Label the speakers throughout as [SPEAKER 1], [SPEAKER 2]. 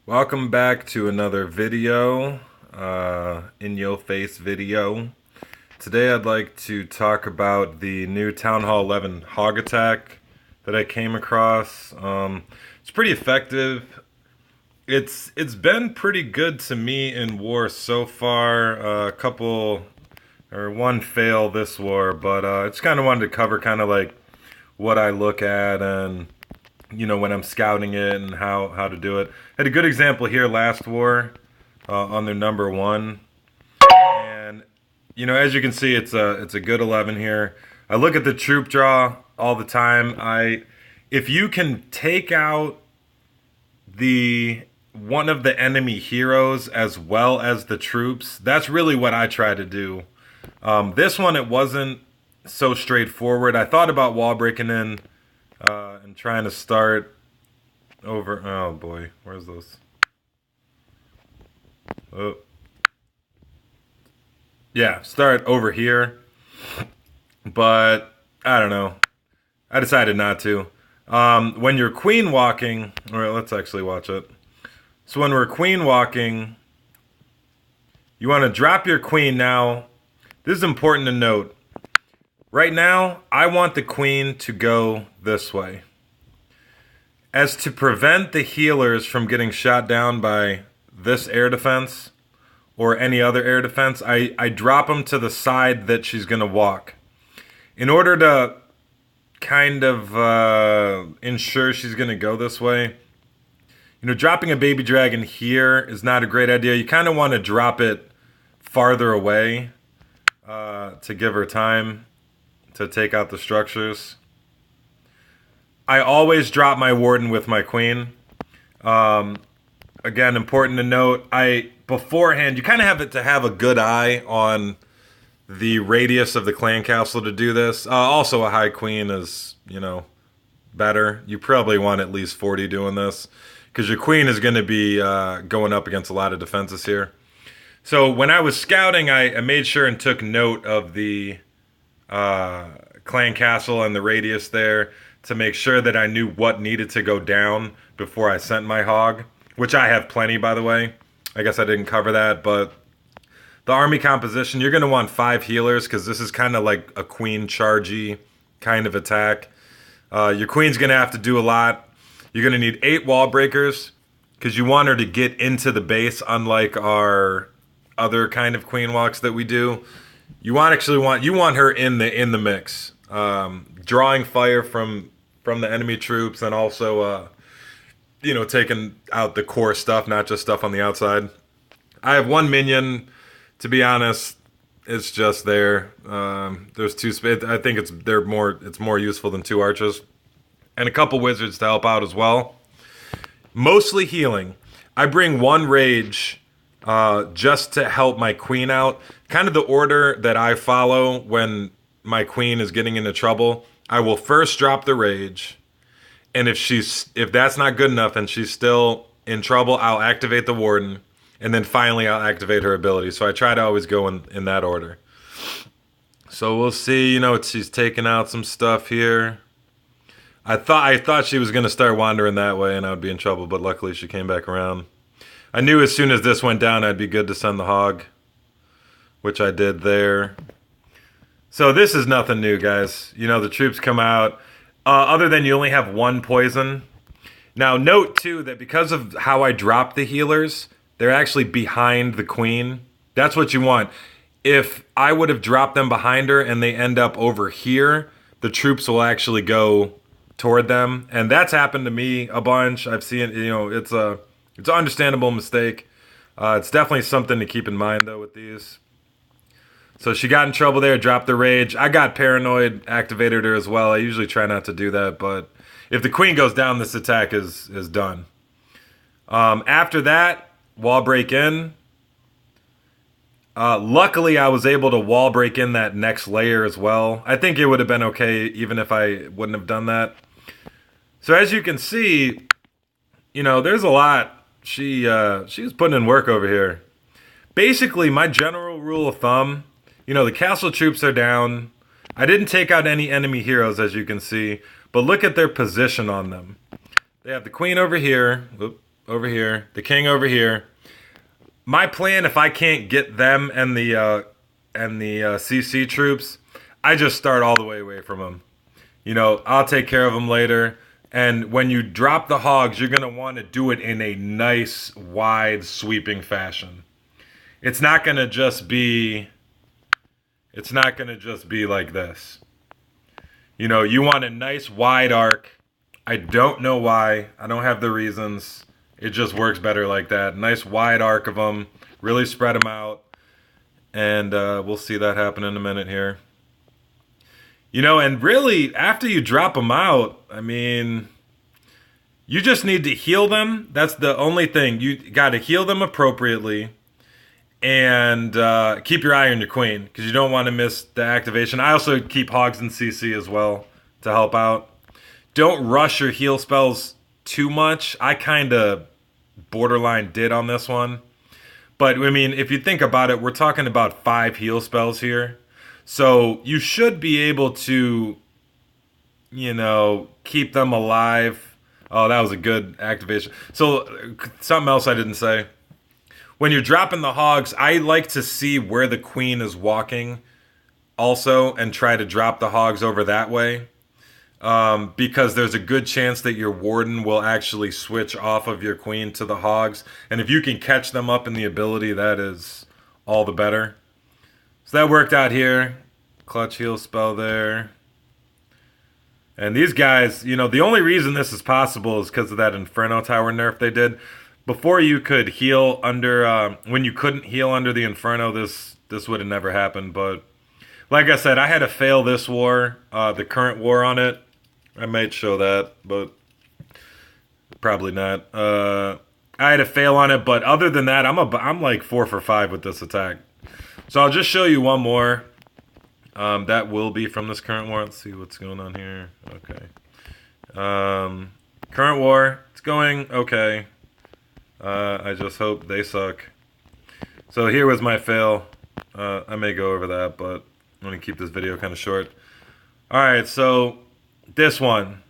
[SPEAKER 1] Welcome back to another video, in your face video. Today I'd like to talk about the new Town Hall 11 Hog Attack that I came across. It's pretty effective. It's been pretty good to me in war so far. One fail this war, but I just kind of wanted to cover kind of like what I look at and when I'm scouting it and how to do it. Had a good example here last war on their number one, and as you can see, it's a good 11 here. I look at the troop draw all the time. If you can take out one of the enemy heroes as well as the troops, that's really what I try to do. This one, it wasn't so straightforward. I thought about wall breaking in and trying to start over. Oh boy, where's those? Oh, yeah, start over here. But I don't know. I decided not to. When you're queen walking, all right, let's actually watch it. So when we're queen walking, you want to drop your queen. Now, this is important to note. Right now, I want the queen to go this way, as to prevent the healers from getting shot down by this air defense or any other air defense. I drop them to the side that she's going to walk in order to kind of ensure she's going to go this way. Dropping a baby dragon here is not a great idea. You kind of want to drop it farther away to give her time to take out the structures. I always drop my warden with my queen. Again, important to note, beforehand, you kind of have to have a good eye on the radius of the clan castle to do this. Also, a high queen is, better. You probably want at least 40 doing this, because your queen is going to be going up against a lot of defenses here. So when I was scouting, I made sure and took note of the clan castle and the radius there to make sure that I knew what needed to go down before I sent my hog, which I have plenty, by the way. I guess I didn't cover that, but the army composition, you're going to want 5 healers because this is kind of like a queen chargey kind of attack. Your queen's going to have to do a lot. You're going to need 8 wall breakers because you want her to get into the base, unlike our other kind of queen walks that we do. You want her in the mix, drawing fire from the enemy troops, and also taking out the core stuff, not just stuff on the outside. I have 1 minion. To be honest, it's just there. There's 2. I think it's more useful than 2 archers, and a couple wizards to help out as well. Mostly healing. I bring 1 rage just to help my queen out. Kind of the order that I follow when my queen is getting into trouble. I will first drop the rage, and if that's not good enough and she's still in trouble, I'll activate the warden, and then finally I'll activate her ability. So I try to always go in that order. So we'll see. She's taking out some stuff here. I thought she was going to start wandering that way and I would be in trouble, but luckily she came back around. I knew as soon as this went down, I'd be good to send the hog, which I did there. So this is nothing new, guys. The troops come out. Other than you only have 1 poison. Now, note, too, that because of how I dropped the healers, they're actually behind the queen. That's what you want. If I would have dropped them behind her and they end up over here, the troops will actually go toward them. And that's happened to me a bunch. I've seen, it's an understandable mistake. It's definitely something to keep in mind, though, with these. So she got in trouble there, dropped the rage. I got paranoid, activated her as well. I usually try not to do that, but if the queen goes down, this attack is done. After that, wall break in. Luckily, I was able to wall break in that next layer as well. I think it would have been okay even if I wouldn't have done that. So as you can see, there's a lot. She was putting in work over here. Basically, my general rule of thumb, the castle troops are down. I didn't take out any enemy heroes, as you can see, but look at their position on them. They have the queen over here. Oop, over here, the king over here. My plan, if I can't get them and the CC troops, I just start all the way away from them. You know, I'll take care of them later. And when you drop the hogs, you're going to want to do it in a nice, wide, sweeping fashion. It's not going to just be like this. You know, you want a nice, wide arc. I don't know why. I don't have the reasons. It just works better like that. Nice wide arc of them. Really spread them out. And we'll see that happen in a minute here. You know, and really, after you drop them out, I mean, you just need to heal them. That's the only thing. You got to heal them appropriately. And keep your eye on your queen, because you don't want to miss the activation. I also keep hogs and CC as well to help out. Don't rush your heal spells too much. I kind of borderline did on this one. But, I mean, if you think about it, we're talking about 5 heal spells here. So you should be able to, you know, keep them alive. Oh, that was a good activation. So, something else I didn't say. When you're dropping the hogs, I like to see where the queen is walking also and try to drop the hogs over that way. Because there's a good chance that your warden will actually switch off of your queen to the hogs. And if you can catch them up in the ability, that is all the better. So that worked out here. Clutch heal spell there. And these guys, you know, the only reason this is possible is because of that Inferno Tower nerf they did. Before you could heal under, when you couldn't heal under the Inferno, this would have never happened. But like I said, I had to fail this war, the current war on it. I might show that, but probably not. I had to fail on it, but other than that, I'm like 4 for 5 with this attack. So I'll just show you one more. That will be from this current war. Let's see what's going on here. Okay. Current war. It's going okay. I just hope they suck. So here was my fail. I may go over that, but I'm going to keep this video kind of short. Alright, so this one.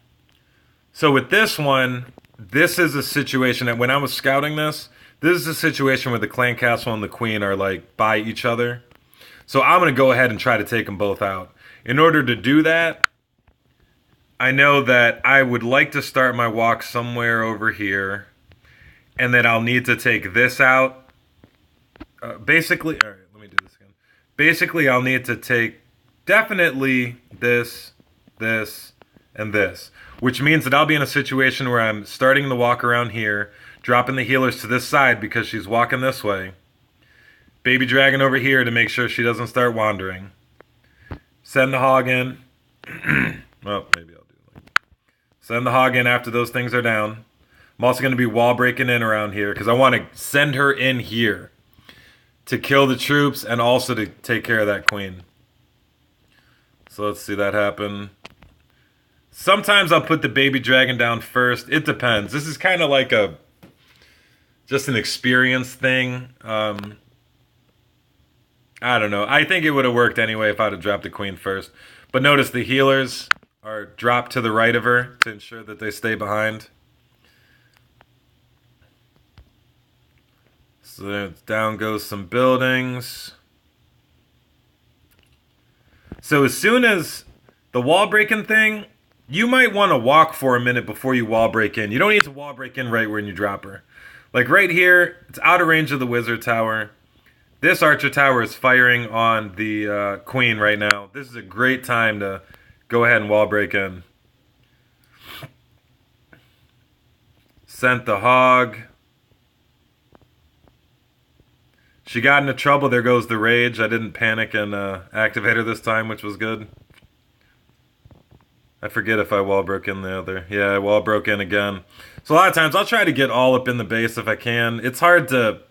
[SPEAKER 1] So with this one, this is a situation that when I was scouting this is a situation where the clan castle and the queen are like by each other. So I'm going to go ahead and try to take them both out. In order to do that, I know that I would like to start my walk somewhere over here. And then I'll need to take this out. Basically, all right, let me do this again. Basically, I'll need to take definitely this, and this. Which means that I'll be in a situation where I'm starting the walk around here, dropping the healers to this side because she's walking this way. Baby dragon over here to make sure she doesn't start wandering. Send the hog in. Well, maybe I'll do it like that. Send the hog in after those things are down. I'm also going to be wall breaking in around here because I want to send her in here to kill the troops and also to take care of that queen. So let's see that happen. Sometimes I'll put the baby dragon down first. It depends. This is kind of like just an experience thing. I don't know. I think it would have worked anyway if I'd have dropped the queen first. But notice the healers are dropped to the right of her to ensure that they stay behind. So down goes some buildings. So as soon as the wall breaking thing, you might want to walk for a minute before you wall break in. You don't need to wall break in right when you drop her. Like right here, it's out of range of the wizard tower. This archer tower is firing on the queen right now. This is a great time to go ahead and wall break in. Sent the hog. She got into trouble. There goes the rage. I didn't panic and activate her this time, which was good. I forget if I wall broke in the other. Yeah, I wall broke in again. So a lot of times I'll try to get all up in the base if I can. It's hard to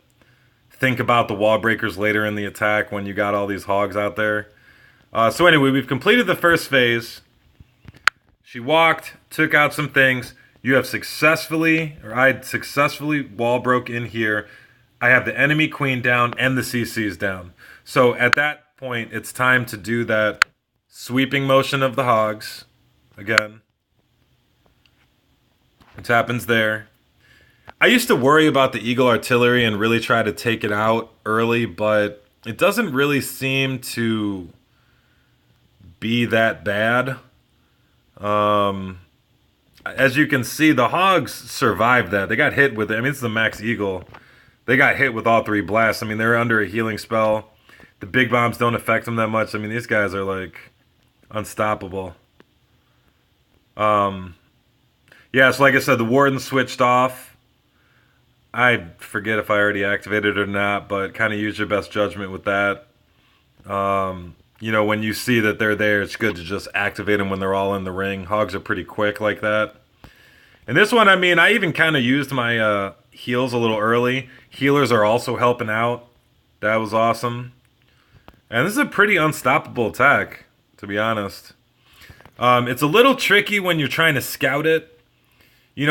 [SPEAKER 1] think about the wall breakers later in the attack when you got all these hogs out there. So anyway, we've completed the first phase. She walked, took out some things. You have successfully, or I successfully wall broke in here. I have the enemy queen down and the CCs down. So at that point, it's time to do that sweeping motion of the hogs. Again. Which happens there. I used to worry about the Eagle artillery and really try to take it out early, but it doesn't really seem to be that bad. Um, as you can see, the Hogs survived that. They got hit with it. I mean, it's the Max Eagle. They got hit with all three blasts. I mean, they're under a healing spell. The big bombs don't affect them that much. I mean, these guys are like unstoppable. Um, yeah, so like I said, the Warden switched off. I forget if I already activated it or not, but kind of use your best judgment with that. When you see that they're there, it's good to just activate them when they're all in the ring. Hogs are pretty quick like that. And this one, I mean, I even kind of used my heals a little early. Healers are also helping out. That was awesome. And this is a pretty unstoppable attack, to be honest. It's a little tricky when you're trying to scout it.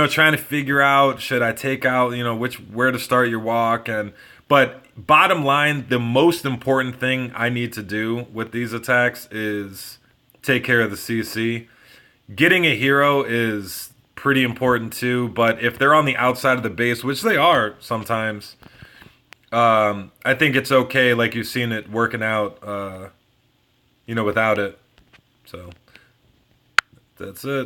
[SPEAKER 1] Trying to figure out, should I take out, where to start your walk. But bottom line, the most important thing I need to do with these attacks is take care of the CC. Getting a hero is pretty important too, but if they're on the outside of the base, which they are sometimes, I think it's okay, like you've seen it working out, without it. So, that's it.